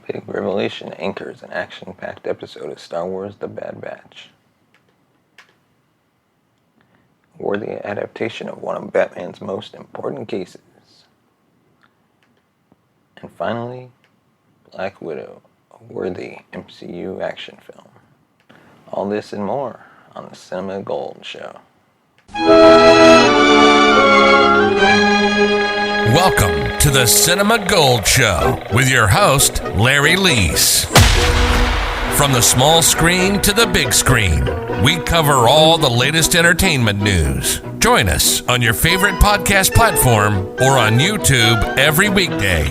big revelation anchors an action-packed episode of Star Wars The Bad Batch. A worthy adaptation of one of Batman's most important cases. And finally, Black Widow, a worthy MCU action film. All this and more on the Cinema Gold Show. Welcome to the Cinema Gold Show with your host, Larry Leese. From the small screen to the big screen, we cover all the latest entertainment news. Join us on your favorite podcast platform or on YouTube every weekday.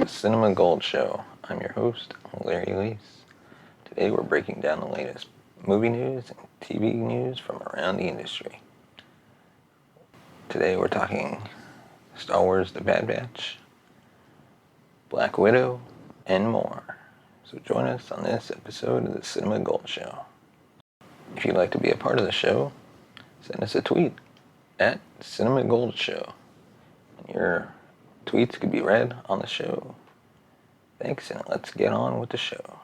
Cinema Gold Show. I'm your host, Larry Leese. Today we're breaking down the latest movie news and TV news from around the industry. Today we're talking Star Wars The Bad Batch, Black Widow, and more. So join us on this episode of the Cinema Gold Show. If you'd like to be a part of the show, send us a tweet at Cinema Gold Show. And your tweets could be read on the show. Thanks, and let's get on with the show.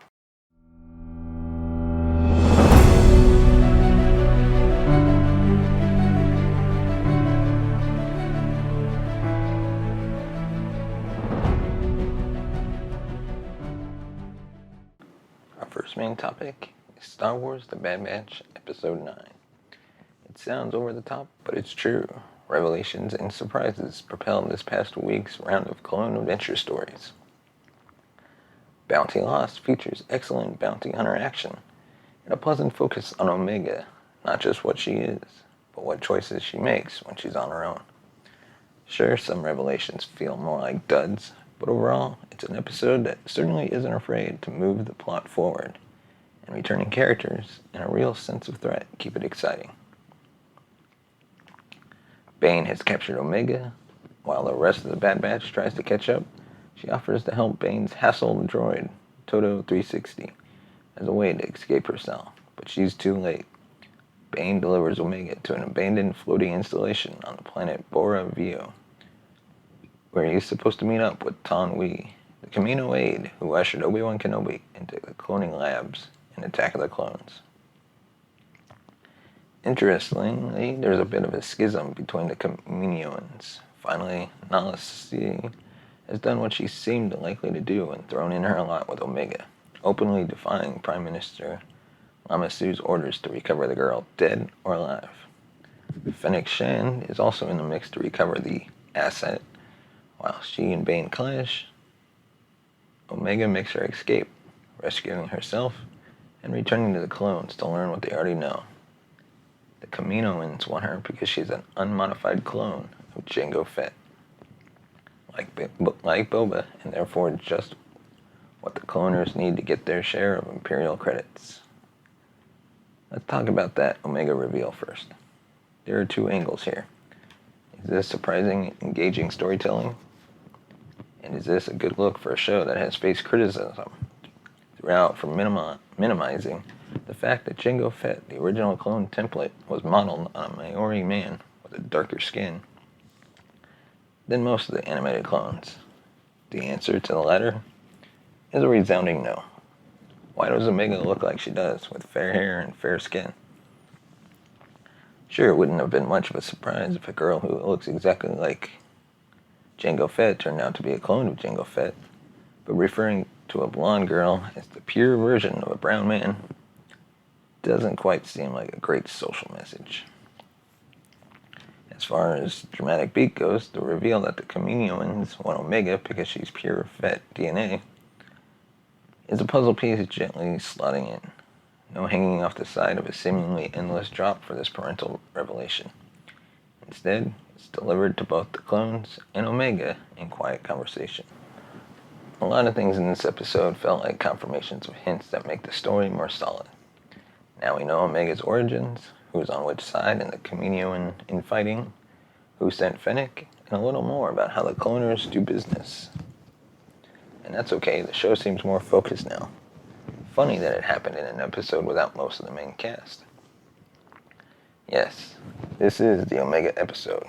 Our first main topic is Star Wars The Bad Batch, Episode 9. It sounds over the top, but it's true. Revelations and surprises propelled this past week's round of clone adventure stories. Bounty Lost features excellent bounty hunter action and a pleasant focus on Omega, not just what she is, but what choices she makes when she's on her own. Sure, some revelations feel more like duds, but overall, it's an episode that certainly isn't afraid to move the plot forward, and returning characters and a real sense of threat keep it exciting. Bane has captured Omega, while the rest of the Bad Batch tries to catch up. She offers to help Bane's hassled droid, Todo 360, as a way to escape her cell, but she's too late. Bane delivers Omega to an abandoned floating installation on the planet Bora Vio, where he's supposed to meet up with Taun We, the Kamino aide who ushered Obi-Wan Kenobi into the cloning labs in Attack of the Clones. Interestingly, there's a bit of a schism between the Kaminoans. Finally, Nala Se has done what she seemed likely to do and thrown in her lot with Omega, openly defying Prime Minister Lama Su's orders to recover the girl, dead or alive. Fennec Shand is also in the mix to recover the asset. While she and Bane clash, Omega makes her escape, rescuing herself and returning to the clones to learn what they already know. The Kaminoans want her because she's an unmodified clone of Jango Fett, like Boba, and therefore just what the cloners need to get their share of Imperial credits. Let's talk about that Omega reveal first. There are two angles here. Is this surprising, engaging storytelling? And is this a good look for a show that has faced criticism throughout for minimizing the fact that Jango Fett, the original clone template, was modeled on a Maori man with a darker skin than most of the animated clones? The answer to the latter is a resounding no. Why does Omega look like she does, with fair hair and fair skin? Sure, it wouldn't have been much of a surprise if a girl who looks exactly like Jango Fett turned out to be a clone of Jango Fett, but referring to a blonde girl as the pure version of a brown man doesn't quite seem like a great social message. As far as dramatic beat goes, the reveal that the Kaminoans want Omega because she's pure Fett DNA is a puzzle piece gently slotting in. No hanging off the side of a seemingly endless drop for this parental revelation. Instead, it's delivered to both the clones and Omega in quiet conversation. A lot of things in this episode felt like confirmations of hints that make the story more solid. Now we know Omega's origins, who's on which side in the Kaminoan infighting, who sent Fennec, and a little more about how the cloners do business. And that's okay, the show seems more focused now. Funny that it happened in an episode without most of the main cast. Yes, this is the Omega episode.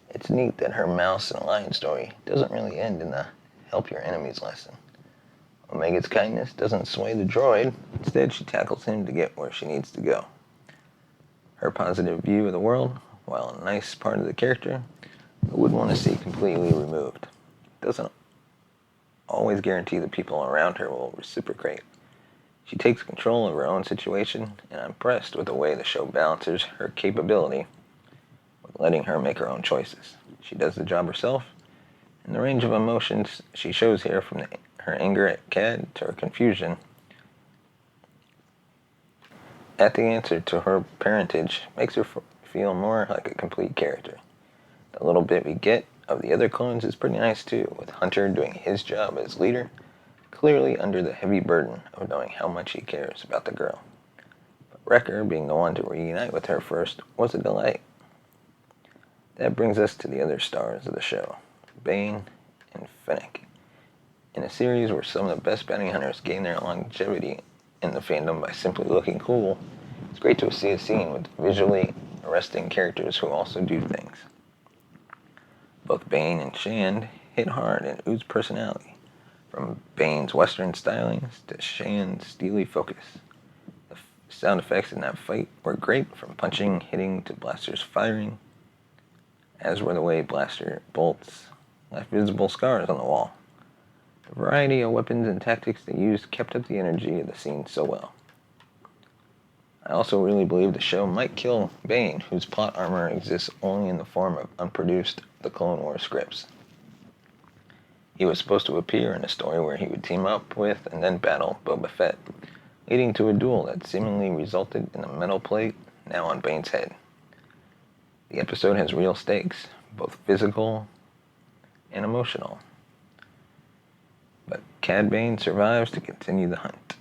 It's neat that her mouse and lion story doesn't really end in the help your enemies lesson. Omega's kindness doesn't sway the droid, instead she tackles him to get where she needs to go. Her positive view of the world, while a nice part of the character, I wouldn't want to see completely removed. It doesn't always guarantee the people around her will reciprocate. She takes control of her own situation, and I'm impressed with the way the show balances her capability with letting her make her own choices. She does the job herself, and the range of emotions she shows here, from her anger at Cad to her confusion at the answer to her parentage, makes her feel more like a complete character. The little bit we get of the other clones is pretty nice too, with Hunter doing his job as leader, clearly under the heavy burden of knowing how much he cares about the girl. But Wrecker, being the one to reunite with her first, was a delight. That brings us to the other stars of the show, Bane and Fennec. In a series where some of the best bounty hunters gain their longevity in the fandom by simply looking cool, it's great to see a scene with visually arresting characters who also do things. Both Bane and Shand hit hard and ooze personality, from Bane's western stylings to Shand's steely focus. The sound effects in that fight were great, from punching, hitting, to blasters firing, as were the way blaster bolts left visible scars on the wall. The variety of weapons and tactics they used kept up the energy of the scene so well. I also really believe the show might kill Bane, whose plot armor exists only in the form of unproduced The Clone Wars scripts. He was supposed to appear in a story where he would team up with and then battle Boba Fett, leading to a duel that seemingly resulted in a metal plate now on Bane's head. The episode has real stakes, both physical and emotional. But Cad Bane survives to continue the hunt.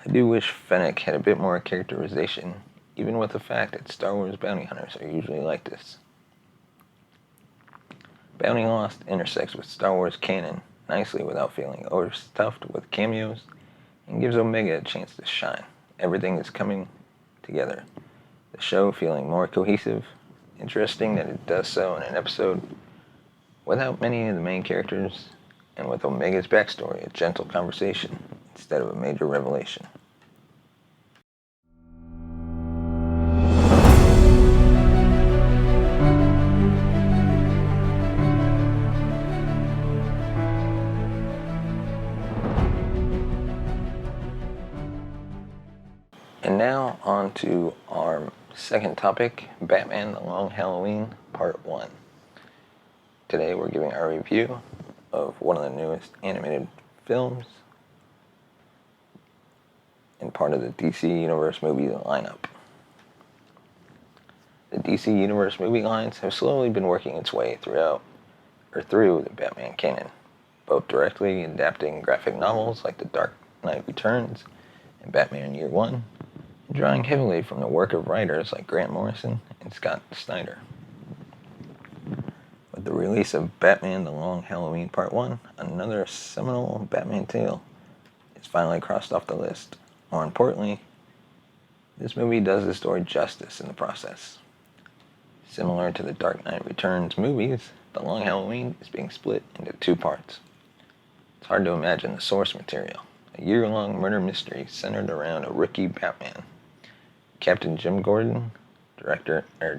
I do wish Fennec had a bit more characterization, even with the fact that Star Wars bounty hunters are usually like this. Bounty Lost intersects with Star Wars canon nicely without feeling overstuffed with cameos, and gives Omega a chance to shine. Everything is coming together. The show feeling more cohesive, interesting that it does so in an episode without many of the main characters, and with Omega's backstory a gentle conversation instead of a major revelation. And now on to our second topic, Batman The Long Halloween, Part 1. Today we're giving our review of one of the newest animated films and part of the DC Universe movie lineup. The DC Universe movie lines have slowly been working its way through the Batman canon, both directly adapting graphic novels like The Dark Knight Returns and Batman Year One, and drawing heavily from the work of writers like Grant Morrison and Scott Snyder. With the release of Batman The Long Halloween Part 1, another seminal Batman tale is finally crossed off the list. More importantly, this movie does the story justice in the process. Similar to the Dark Knight Returns movies, The Long Halloween is being split into two parts. It's hard to imagine the source material, a year-long murder mystery centered around a rookie Batman, Captain Jim Gordon,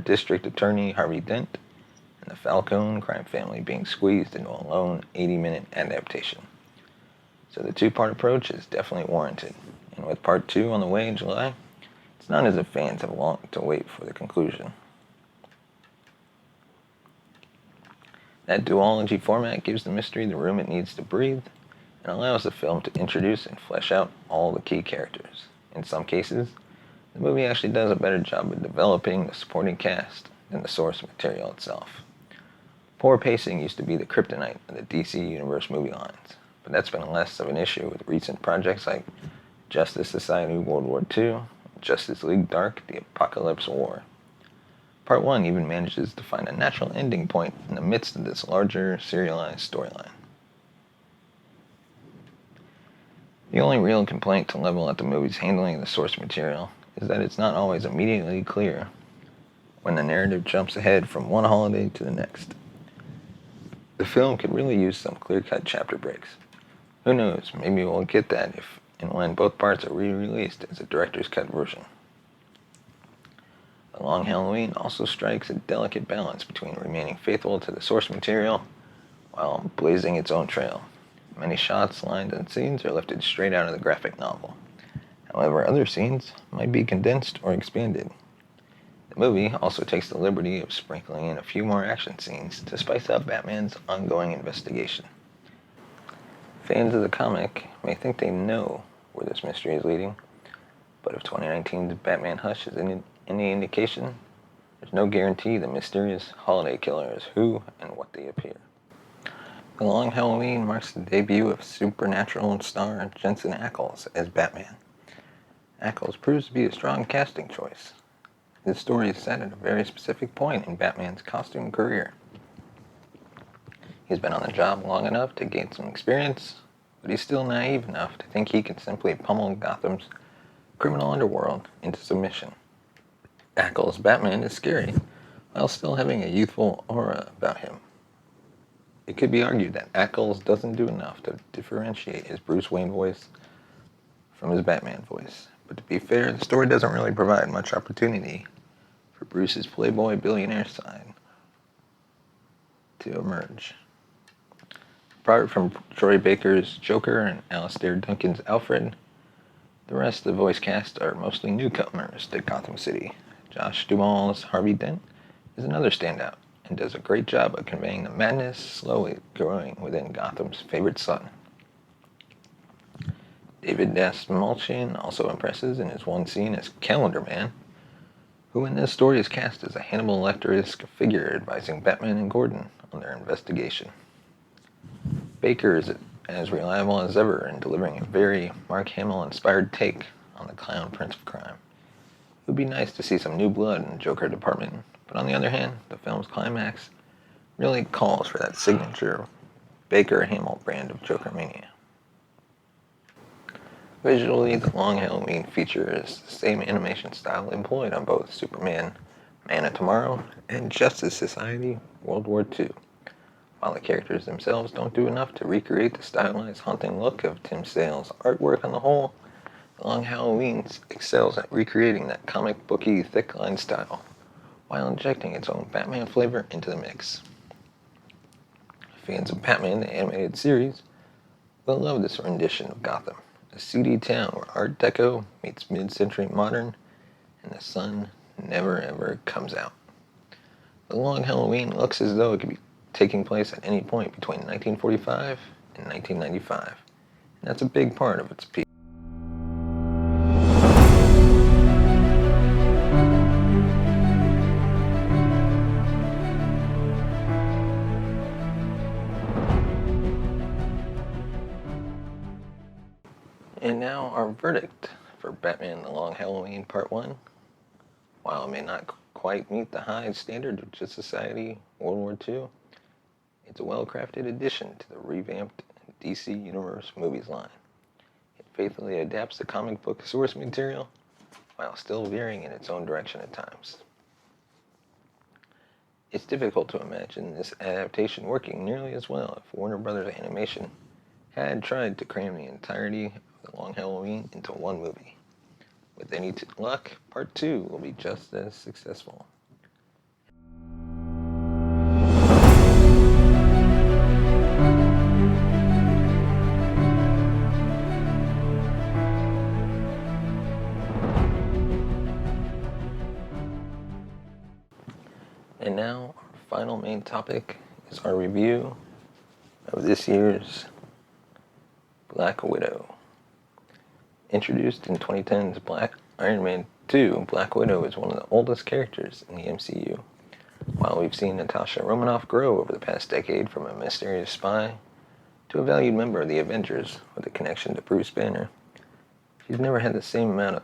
District Attorney Harvey Dent, and the Falcone crime family being squeezed into a lone 80-minute adaptation. So the two-part approach is definitely warranted, and with Part 2 on the way in July, it's not as if fans have long to wait for the conclusion. That duology format gives the mystery the room it needs to breathe, and allows the film to introduce and flesh out all the key characters. In some cases, the movie actually does a better job of developing the supporting cast than the source material itself. Poor pacing used to be the kryptonite of the DC Universe movie lines, but that's been less of an issue with recent projects like Justice Society World War II, Justice League Dark, The Apocalypse War. Part 1 even manages to find a natural ending point in the midst of this larger, serialized storyline. The only real complaint to level at the movie's handling of the source material is that it's not always immediately clear when the narrative jumps ahead from one holiday to the next. The film could really use some clear-cut chapter breaks. Who knows, maybe we'll get that if and when both parts are re-released as a director's cut version. The Long Halloween also strikes a delicate balance between remaining faithful to the source material while blazing its own trail. Many shots, lines, and scenes are lifted straight out of the graphic novel. However, other scenes might be condensed or expanded. The movie also takes the liberty of sprinkling in a few more action scenes to spice up Batman's ongoing investigation. Fans of the comic may think they know where this mystery is leading, but if 2019's Batman Hush is any indication, there's no guarantee the mysterious holiday killer is who and what they appear. The Long Halloween marks the debut of Supernatural star Jensen Ackles as Batman. Ackles proves to be a strong casting choice. His story is set at a very specific point in Batman's costume career. He's been on the job long enough to gain some experience, but he's still naive enough to think he can simply pummel Gotham's criminal underworld into submission. Ackles' Batman is scary, while still having a youthful aura about him. It could be argued that Ackles doesn't do enough to differentiate his Bruce Wayne voice from his Batman voice. But to be fair, the story doesn't really provide much opportunity for Bruce's playboy billionaire side to emerge. Apart from Troy Baker's Joker and Alastair Duncan's Alfred, the rest of the voice cast are mostly newcomers to Gotham City. Josh Duhamel's Harvey Dent is another standout and does a great job of conveying the madness slowly growing within Gotham's favorite son. David Dastmalchian also impresses in his one scene as Calendar Man, who in this story is cast as a Hannibal Lecter-esque figure advising Batman and Gordon on their investigation. Baker is as reliable as ever in delivering a very Mark Hamill-inspired take on the Clown Prince of Crime. It would be nice to see some new blood in the Joker department, but on the other hand, the film's climax really calls for that signature Baker-Hamill brand of Joker mania. Visually, The Long Halloween features the same animation style employed on both Superman, Man of Tomorrow, and Justice Society, World War II. While the characters themselves don't do enough to recreate the stylized, haunting look of Tim Sale's artwork on the whole, The Long Halloween excels at recreating that comic booky, thick-line style, while injecting its own Batman flavor into the mix. Fans of Batman, the animated series, will love this rendition of Gotham, a seedy town where Art Deco meets mid-century modern, and the sun never ever comes out. The Long Halloween looks as though it could be taking place at any point between 1945 and 1995, and that's a big part of its appeal. And now our verdict for Batman The Long Halloween Part 1. While it may not quite meet the high standard of Justice Society World War II, it's a well-crafted addition to the revamped DC Universe movies line. It faithfully adapts the comic book source material while still veering in its own direction at times. It's difficult to imagine this adaptation working nearly as well if Warner Brothers Animation had tried to cram the entirety of The Long Halloween into one movie. With any luck, Part 2 will be just as successful. And now, our final main topic is our review of this year's Black Widow. Introduced in 2010's Iron Man 2, Black Widow is one of the oldest characters in the MCU. While we've seen Natasha Romanoff grow over the past decade from a mysterious spy to a valued member of the Avengers with a connection to Bruce Banner, she's never had the same amount of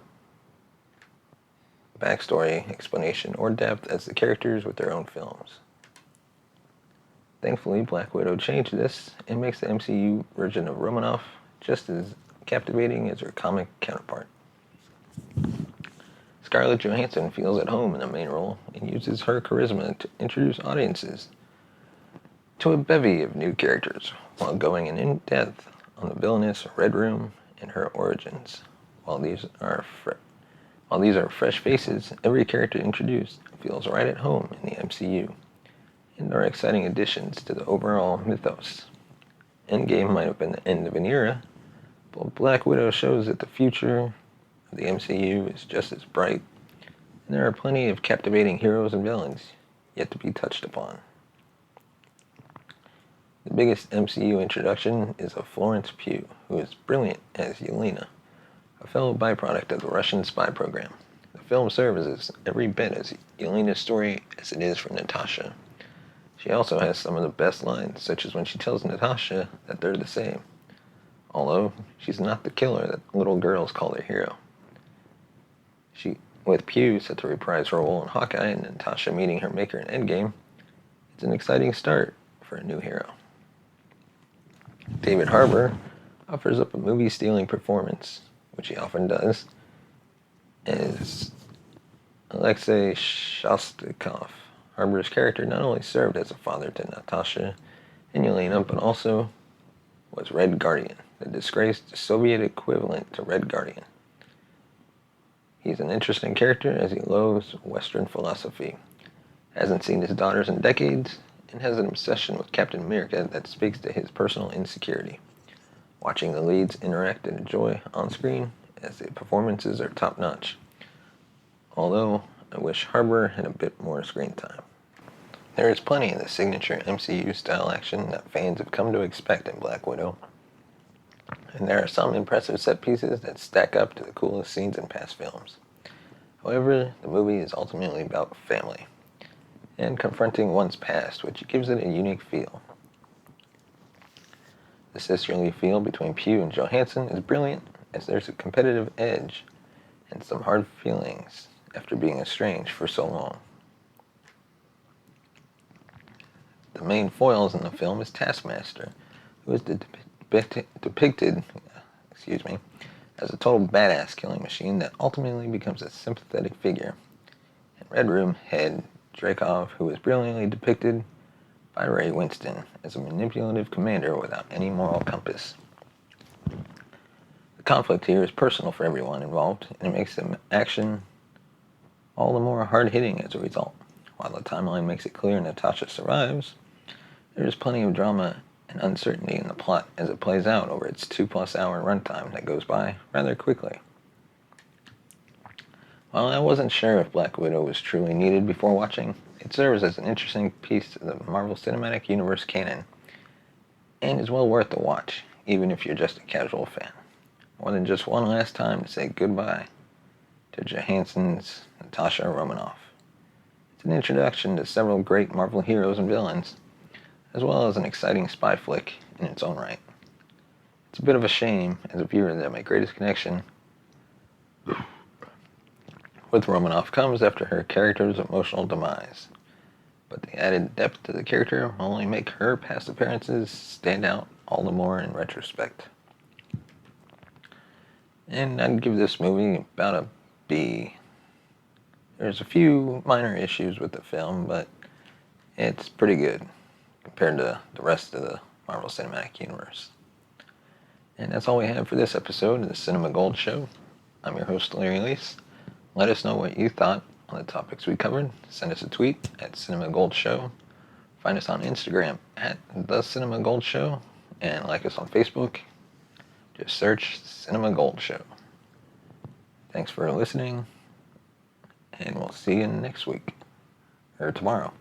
backstory, explanation, or depth as the characters with their own films. Thankfully, Black Widow changed this and makes the MCU version of Romanoff just as captivating as her comic counterpart. Scarlett Johansson feels at home in the main role and uses her charisma to introduce audiences to a bevy of new characters while going in depth on the villainous Red Room and her origins. While these are fresh faces, every character introduced feels right at home in the MCU and are exciting additions to the overall mythos. Endgame might have been the end of an era, but Black Widow shows that the future of the MCU is just as bright, and there are plenty of captivating heroes and villains yet to be touched upon. The biggest MCU introduction is of Florence Pugh, who is brilliant as Yelena, a fellow byproduct of the Russian spy program. The film serves as every bit as Yelena's story as it is for Natasha. She also has some of the best lines, such as when she tells Natasha that they're the same, although she's not the killer that little girls call their hero. With Pugh set to reprise her role in Hawkeye and Natasha meeting her maker in Endgame, it's an exciting start for a new hero. David Harbour offers up a movie-stealing performance, which he often does, as Alexei Shostakov. Harbour's character not only served as a father to Natasha and Yelena, but also was Red Guardian, the disgraced Soviet equivalent to Red Guardian. He's an interesting character as he loathes Western philosophy, hasn't seen his daughters in decades, and has an obsession with Captain America that speaks to his personal insecurity. Watching the leads interact and enjoy on screen as the performances are top-notch, although I wish Harbour had a bit more screen time. There is plenty of the signature MCU-style action that fans have come to expect in Black Widow, and there are some impressive set pieces that stack up to the coolest scenes in past films. However, the movie is ultimately about family and confronting one's past, which gives it a unique feel. The sisterly feel between Pugh and Johansson is brilliant, as there's a competitive edge and some hard feelings after being estranged for so long. The main foils in the film is Taskmaster, who is depicted as a total badass killing machine that ultimately becomes a sympathetic figure, and Red Room head Dreykov, who is brilliantly depicted by Ray Winston as a manipulative commander without any moral compass. The conflict here is personal for everyone involved, and it makes the action all the more hard-hitting as a result. While the timeline makes it clear Natasha survives, there is plenty of drama and uncertainty in the plot as it plays out over its 2+ hour runtime that goes by rather quickly. While I wasn't sure if Black Widow was truly needed before watching, it serves as an interesting piece of the Marvel Cinematic Universe canon, and is well worth the watch, even if you're just a casual fan. More than just one last time to say goodbye to Johansson's Natasha Romanoff. It's an introduction to several great Marvel heroes and villains, as well as an exciting spy flick in its own right. It's a bit of a shame, as a viewer, that my greatest connection with Romanoff comes after her character's emotional demise, but the added depth to the character will only make her past appearances stand out all the more in retrospect. And I'd give this movie about a B. There's a few minor issues with the film, but it's pretty good compared to the rest of the Marvel Cinematic Universe. And that's all we have for this episode of the Cinema Gold Show. I'm your host, Larry Lease. Let us know what you thought on the topics we covered. Send us a tweet at Cinema Gold Show. Find us on Instagram at The Cinema Gold Show. And like us on Facebook. Just search Cinema Gold Show. Thanks for listening. And we'll see you next week. Or tomorrow.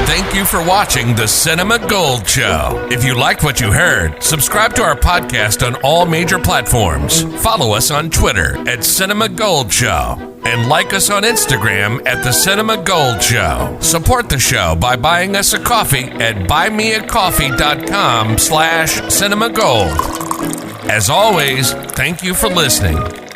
Thank you for watching the Cinema Gold Show. If you liked what you heard, subscribe to our podcast on all major platforms. Follow us on Twitter at Cinema Gold Show. and like us on Instagram at The Cinema Gold Show. Support the show by buying us a coffee at buymeacoffee.com/cinemagold. As always, thank you for listening.